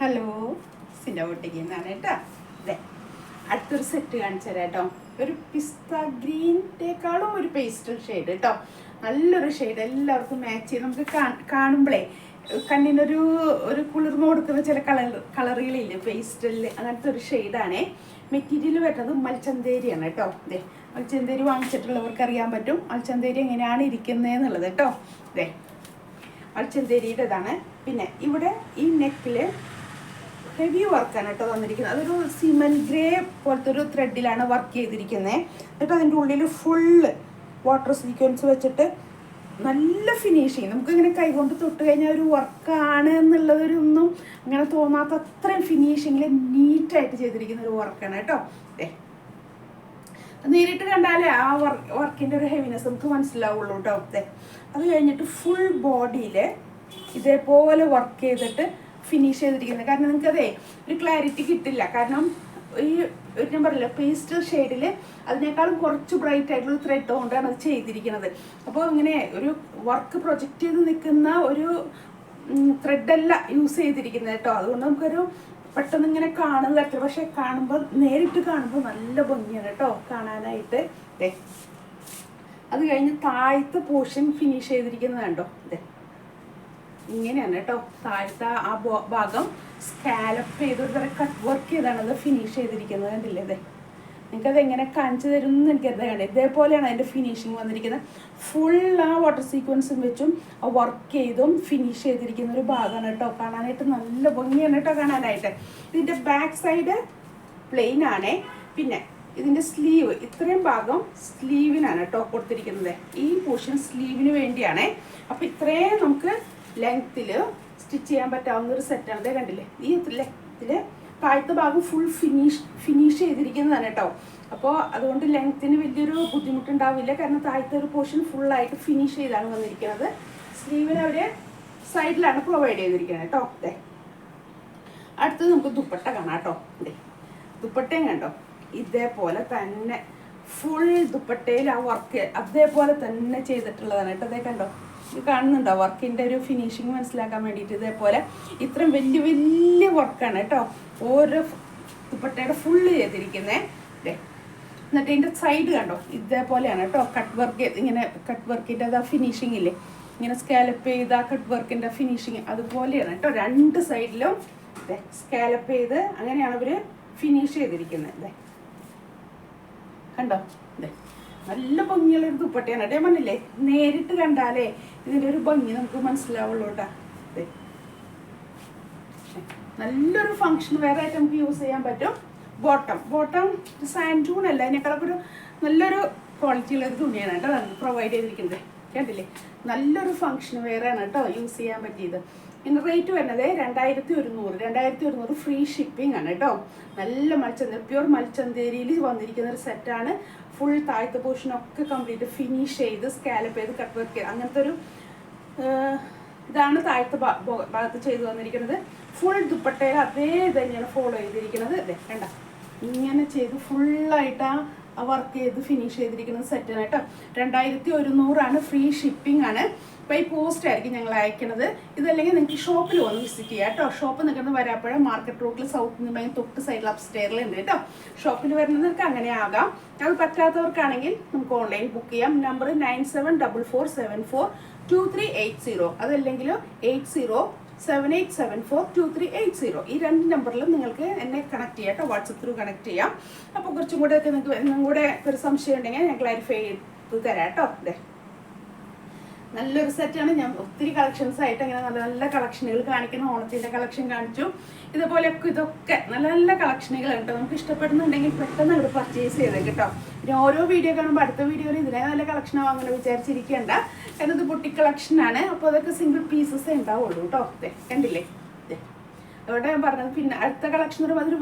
Hello, സിനോട്ടിക്ക് എന്നാണ് കേട്ടോ. അതെ, അടുത്തൊരു സെറ്റ് കാണിച്ചു തരാം കേട്ടോ. ഒരു പിസ്ത ഗ്രീനിൻ്റെക്കാളും ഒരു പേസ്റ്റൽ ഷെയ്ഡ് കേട്ടോ. നല്ലൊരു ഷെയ്ഡ്, എല്ലാവർക്കും മാച്ച് ചെയ്ത് നമുക്ക് കാണുമ്പോഴേ കണ്ണിനൊരു കുളിർമ കൊടുക്കുന്ന ചില കളറുകളില്ലേ പേസ്റ്റലിൽ, അങ്ങനത്തെ ഒരു ഷെയ്ഡാണേ. മെറ്റീരിയൽ വരുന്നത് മൽച്ചന്തേരിയാണ് കേട്ടോ. അതെ, മൽച്ചന്തേരി വാങ്ങിച്ചിട്ടുള്ളവർക്ക് അറിയാൻ പറ്റും മൽച്ചന്തേരി എങ്ങനെയാണ് ഇരിക്കുന്നതെന്നുള്ളത് കേട്ടോ. അതെ, മൽച്ചന്തേരിയുടെ ഇതാണ്. പിന്നെ ഇവിടെ ഈ നെക്കിൽ ഹെവി വർക്കാണ് കേട്ടോ തന്നിരിക്കുന്നത്. അതൊരു സിമൻ ഗ്രേ പോലത്തെ ഒരു ത്രെഡിലാണ് വർക്ക് ചെയ്തിരിക്കുന്നത്. എന്നിട്ട് അതിൻ്റെ ഉള്ളിൽ ഫുള്ള് വാട്ടർ സീക്വൻസ് വെച്ചിട്ട് നല്ല ഫിനിഷിങ്. നമുക്കിങ്ങനെ കൈകൊണ്ട് തൊട്ട് കഴിഞ്ഞാൽ ഒരു വർക്കാണ് എന്നുള്ളതൊരൊന്നും അങ്ങനെ തോന്നാത്ത അത്രയും ഫിനിഷിങ്ങിൽ നീറ്റായിട്ട് ചെയ്തിരിക്കുന്ന ഒരു വർക്കാണ് കേട്ടോ. നേരിട്ട് കണ്ടാലേ ആ വർക്കിൻ്റെ ഒരു ഹെവിനെസ് നമുക്ക് മനസ്സിലാവുള്ളൂ കേട്ടോ. അത് കഴിഞ്ഞിട്ട് ഫുൾ ബോഡിയിൽ ഇതേപോലെ വർക്ക് ചെയ്തിട്ട് ഫിനിഷ് ചെയ്തിരിക്കുന്നത്. കാരണം നിങ്ങൾക്കതേ ഒരു ക്ലാരിറ്റി കിട്ടില്ല. കാരണം ഈ ഞാൻ പറയില്ല, പേസ്റ്റൽ ഷെയ്ഡിൽ അതിനേക്കാളും കുറച്ച് ബ്രൈറ്റ് ആയിട്ടുള്ള ത്രെഡ് കൊണ്ടാണ് അത് ചെയ്തിരിക്കുന്നത്. അപ്പോൾ ഇങ്ങനെ ഒരു വർക്ക് പ്രൊജക്റ്റ് ചെയ്ത് നിൽക്കുന്ന ഒരു ത്രെഡല്ല യൂസ് ചെയ്തിരിക്കുന്നത് കേട്ടോ. അതുകൊണ്ട് നമുക്കൊരു പെട്ടെന്ന് ഇങ്ങനെ കാണുന്നത് തരത്തില്ല. പക്ഷെ കാണുമ്പോൾ നേരിട്ട് കാണുമ്പോൾ നല്ല ഭംഗിയാണ് കേട്ടോ കാണാനായിട്ട്. അത് കഴിഞ്ഞ് താഴത്തെ പോർഷൻ ഫിനിഷ് ചെയ്തിരിക്കുന്നത് കണ്ടോ. ഇങ്ങനെയാണ് കേട്ടോ. താഴത്തെ ആ ഭാഗം സ്കാലപ്പ് ചെയ്തൊരു തരം കട്ട് വർക്ക് ചെയ്താണ് അത് ഫിനിഷ് ചെയ്തിരിക്കുന്നത്. കണ്ടില്ലേ? നിങ്ങൾക്കത് എങ്ങനെ കാണിച്ചു തരും എന്ന് എനിക്കത് കണ്ടേ. ഇതേപോലെയാണ് അതിൻ്റെ ഫിനിഷിങ് വന്നിരിക്കുന്നത്. ഫുൾ ആ വാട്ടർ സീക്വൻസും വെച്ചും ആ വർക്ക് ചെയ്തും ഫിനിഷ് ചെയ്തിരിക്കുന്ന ഒരു ഭാഗമാണ് കേട്ടോ. കാണാനായിട്ട് നല്ല ഭംഗിയാണ് കേട്ടോ കാണാനായിട്ട്. ഇതിൻ്റെ ബാക്ക് സൈഡ് പ്ലെയിൻ ആണേ. പിന്നെ ഇതിൻ്റെ സ്ലീവ്, ഇത്രയും ഭാഗം സ്ലീവിനാണ് കേട്ടോ കൊടുത്തിരിക്കുന്നത്. ഈ പോർഷൻ സ്ലീവിന് വേണ്ടിയാണേ. അപ്പോൾ ഇത്രയും നമുക്ക് ലെങ്ത്തിൽ സ്റ്റിച്ച് ചെയ്യാൻ പറ്റാവുന്ന ഒരു സെറ്റാണ്. അതേ കണ്ടില്ലേ? ഈ ലെങ്ത്തിൽ താഴത്തെ ഭാഗം ഫുൾ ഫിനിഷ് ചെയ്തിരിക്കുന്നതാണ് കേട്ടോ. അപ്പോൾ അതുകൊണ്ട് ലെങ്ത്തിന് വലിയൊരു ബുദ്ധിമുട്ടുണ്ടാവില്ല. കാരണം താഴത്തെ ഒരു പോർഷൻ ഫുള്ളായിട്ട് ഫിനിഷ് ചെയ്താണ് വന്നിരിക്കുന്നത്. സ്ലീവിന് അവർ സൈഡിലാണ് പ്രൊവൈഡ് ചെയ്തിരിക്കുന്നത് കേട്ടോ. അടുത്തത് നമുക്ക് ദുപ്പട്ട കാണാം കേട്ടോ. ദുപ്പട്ടയും കണ്ടോ, ഇതേപോലെ തന്നെ ഫുൾ ദുപ്പട്ടയിൽ ആ വർക്ക് അതേപോലെ തന്നെ ചെയ്തിട്ടുള്ളതാണ് കേട്ടോ. അതേ കണ്ടോ, ഇത് കാണുന്നുണ്ടോ? വർക്കിൻ്റെ ഒരു ഫിനിഷിങ് മനസ്സിലാക്കാൻ വേണ്ടിയിട്ട് ഇതേപോലെ ഇത്രയും വലിയ വലിയ വർക്കാണ് കേട്ടോ ഓരോ ദുപ്പട്ടയുടെ ഫുള്ള് ചെയ്തിരിക്കുന്നത്. എന്നിട്ട് ഇതിൻ്റെ സൈഡ് കണ്ടോ, ഇതേപോലെയാണ് കേട്ടോ കട്ട് വർക്ക്. ഇങ്ങനെ കട്ട് വർക്കിൻ്റെ അത് ആ ഫിനിഷിങ് ഇല്ലേ, ഇങ്ങനെ സ്കാലപ്പ് ചെയ്ത് ആ കട്ട് വർക്കിൻ്റെ ഫിനിഷിങ് അതുപോലെയാണ് കേട്ടോ. രണ്ട് സൈഡിലും സ്കാലപ്പ് ചെയ്ത് അങ്ങനെയാണ് ഇവർ ഫിനിഷ് ചെയ്തിരിക്കുന്നത്. കണ്ടോ? നല്ല ഭംഗിയുള്ളൊരു ദുപ്പട്ടയാണ് കേട്ടോ. ഞാൻ പറഞ്ഞില്ലേ, നേരിട്ട് കണ്ടാലേ ഇതിൻ്റെ ഒരു ഭംഗി നമുക്ക് മനസ്സിലാവുള്ളൂ കേട്ടോ. നല്ലൊരു ഫങ്ഷൻ വെയർ ആയിട്ട് നമുക്ക് യൂസ് ചെയ്യാൻ പറ്റും. ബോട്ടം സാൻഡൂൺ അല്ല, അതിനേക്കാളൊക്കെ ഒരു നല്ലൊരു ക്വാളിറ്റിയുള്ളൊരു തുണിയാണ് കേട്ടോ പ്രൊവൈഡ് ചെയ്തിരിക്കുന്നത്. കേട്ടില്ലേ? നല്ലൊരു ഫങ്ഷൻ വെയർ ആണ് കേട്ടോ യൂസ് ചെയ്യാൻ പറ്റിയത്. ഇതിൻ്റെ റേറ്റ് വരുന്നത് 2100 ഫ്രീ ഷിപ്പിംഗ് ആണ് കേട്ടോ. നല്ല പ്യൂർ മൽച്ചന്തേരിയിൽ വന്നിരിക്കുന്ന ഒരു സെറ്റാണ്. ഫുൾ താഴത്തെ പോർഷനൊക്കെ കംപ്ലീറ്റ് ഫിനിഷ് ചെയ്ത് സ്കാലപ്പ് ചെയ്ത് കട്ട് വർക്ക് ചെയ്ത് അങ്ങനത്തെ ഒരു ഇതാണ് താഴത്തെ ഭാഗത്ത് ചെയ്ത് വന്നിരിക്കുന്നത്. ഫുൾ ദുപ്പട്ടയിൽ അതേ തന്നെയാണ് ഫോളോ ചെയ്തിരിക്കുന്നത്. കണ്ട, ഇങ്ങനെ ചെയ്ത് ഫുള്ളായിട്ട് ആ വർക്ക് ചെയ്ത് ഫിനിഷ് ചെയ്തിരിക്കുന്ന സെറ്റാണ് കേട്ടോ. 2100 ഫ്രീ ഷിപ്പിംഗ് ആണ്. ബൈ പോസ്റ്റ് ആയിരിക്കും ഞങ്ങൾ അയക്കുന്നത്. ഇതല്ലെങ്കിൽ നിങ്ങൾക്ക് ഷോപ്പിൽ വന്ന് വിസിറ്റ് ചെയ്യാം കേട്ടോ. ഷോപ്പ് നിൽക്കുന്നത് വരാപ്പുഴ മാർക്കറ്റ് റോഡിൽ സൗത്ത് നിന്ന് തൊട്ട് സൈഡിൽ അപ്സ്റ്റെയറിലുണ്ട് കേട്ടോ. ഷോപ്പിൽ വരുന്നവർക്ക് അങ്ങനെ ആകാം. അത് പറ്റാത്തവർക്കാണെങ്കിൽ നമുക്ക് ഓൺലൈൻ ബുക്ക് ചെയ്യാം. നമ്പർ 9744742380, അതല്ലെങ്കിൽ 8078742380. ഈ രണ്ട് നമ്പറിലും നിങ്ങൾക്ക് എന്നെ കണക്ട് ചെയ്യാം കേട്ടോ. വാട്സപ്പ് ത്രൂ കണക്ട് ചെയ്യാം. അപ്പോൾ കുറച്ചും കൂടെ ഒക്കെ നിങ്ങൾക്ക് എന്നും കൂടെ ഒരു സംശയം ഉണ്ടെങ്കിൽ ഞാൻ ക്ലാരിഫൈ ചെയ്ത് തരാം കേട്ടോ. നല്ലൊരു സെറ്റാണ്. ഞാൻ ഒത്തിരി കളക്ഷൻസ് ആയിട്ട് അങ്ങനെ നല്ല നല്ല കളക്ഷനുകൾ കാണിക്കുന്ന. ഓണത്തിൻ്റെ കളക്ഷൻ കാണിച്ചു. ഇതുപോലെയൊക്കെ ഇതൊക്കെ നല്ല നല്ല കളക്ഷനുകൾ കേട്ടോ. നമുക്ക് ഇഷ്ടപ്പെടുന്നുണ്ടെങ്കിൽ പെട്ടെന്ന് ഇവിടെ പർച്ചേസ് ചെയ്തേ കേട്ടോ. പിന്നെ ഓരോ വീഡിയോ കാണുമ്പോൾ അടുത്ത വീഡിയോയിൽ ഇതിനെ നല്ല കളക്ഷനാവും അങ്ങനെ വിചാരിച്ചിരിക്കേണ്ട. കാരണം ഇത് ബുട്ടിക് കളക്ഷനാണ്. അപ്പോൾ അതൊക്കെ സിംഗിൾ പീസസേ ഉണ്ടാവുള്ളൂ കേട്ടോ. കണ്ടില്ലേ? അവിടെ ഞാൻ പറഞ്ഞത്. പിന്നെ അടുത്ത കളക്ഷൻ വരുമ്പോൾ അതൊരു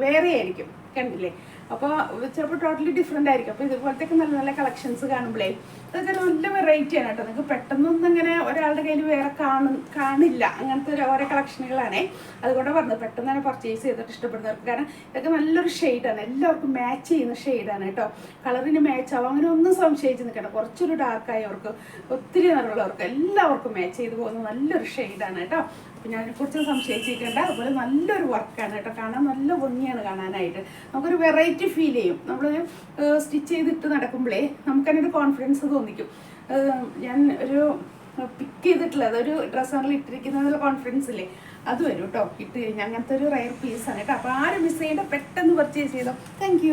വേറെ ആയിരിക്കും. കണ്ടില്ലേ? അപ്പോൾ ചിലപ്പോൾ ടോട്ടലി ഡിഫറെൻ്റ് ആയിരിക്കും. അപ്പോൾ ഇതുപോലത്തെയൊക്കെ നല്ല നല്ല കളക്ഷൻസ് കാണുമ്പോഴേ അതൊക്കെ നല്ല വെറൈറ്റിയാണ് കേട്ടോ. നിങ്ങൾക്ക് പെട്ടെന്നൊന്നും ഇങ്ങനെ ഒരാളുടെ കയ്യിൽ വേറെ കാണില്ല അങ്ങനത്തെ ഓരോ കളക്ഷനുകളാണേ. അതുകൊണ്ട് പറഞ്ഞത് പെട്ടെന്ന് തന്നെ പർച്ചേസ് ചെയ്തിട്ട് ഇഷ്ടപ്പെടുന്നവർക്ക്. കാരണം ഇതൊക്കെ നല്ലൊരു ഷെയ്ഡാണ്, എല്ലാവർക്കും മാച്ച് ചെയ്യുന്ന ഷെയ്ഡാണ് കേട്ടോ. കളറിന് മാച്ച് ആവും, അങ്ങനെ ഒന്നും സംശയിച്ച് നിൽക്കണം. കുറച്ചൊരു ഡാർക്കായവർക്ക്, ഒത്തിരി നിറമുള്ളവർക്ക് എല്ലാവർക്കും മാച്ച് ചെയ്ത് പോകുന്ന നല്ലൊരു ഷെയ്ഡാണ് കേട്ടോ. അപ്പം ഞാനെക്കുറിച്ച് സംശയിച്ചിരിക്കേണ്ട. അതുപോലെ നല്ലൊരു വർക്കാണ് കേട്ടോ, കാണാൻ നല്ല ഭംഗിയാണ് കാണാനായിട്ട്. നമുക്കൊരു വെറൈറ്റി ഫീൽ ചെയ്യും. നമ്മൾ സ്റ്റിച്ച് ചെയ്തിട്ട് നടക്കുമ്പോഴേ നമുക്കതിൻ്റെ ഒരു കോൺഫിഡൻസ് തോന്നിക്കും. ഞാൻ ഒരു പിക്ക് ചെയ്തിട്ടുള്ളത് ഒരു ഡ്രസ്സാണിൽ ഇട്ടിരിക്കുന്നതിൽ കോൺഫിഡൻസ് ഇല്ലേ, അത് വരും കേട്ടോ ഇട്ട് കഴിഞ്ഞാൽ. അങ്ങനത്തെ ഒരു റയർ പീസാണ് കേട്ടോ. അപ്പോൾ ആരും മിസ് ചെയ്യേണ്ട, പെട്ടെന്ന് പർച്ചേസ് ചെയ്തോ. താങ്ക്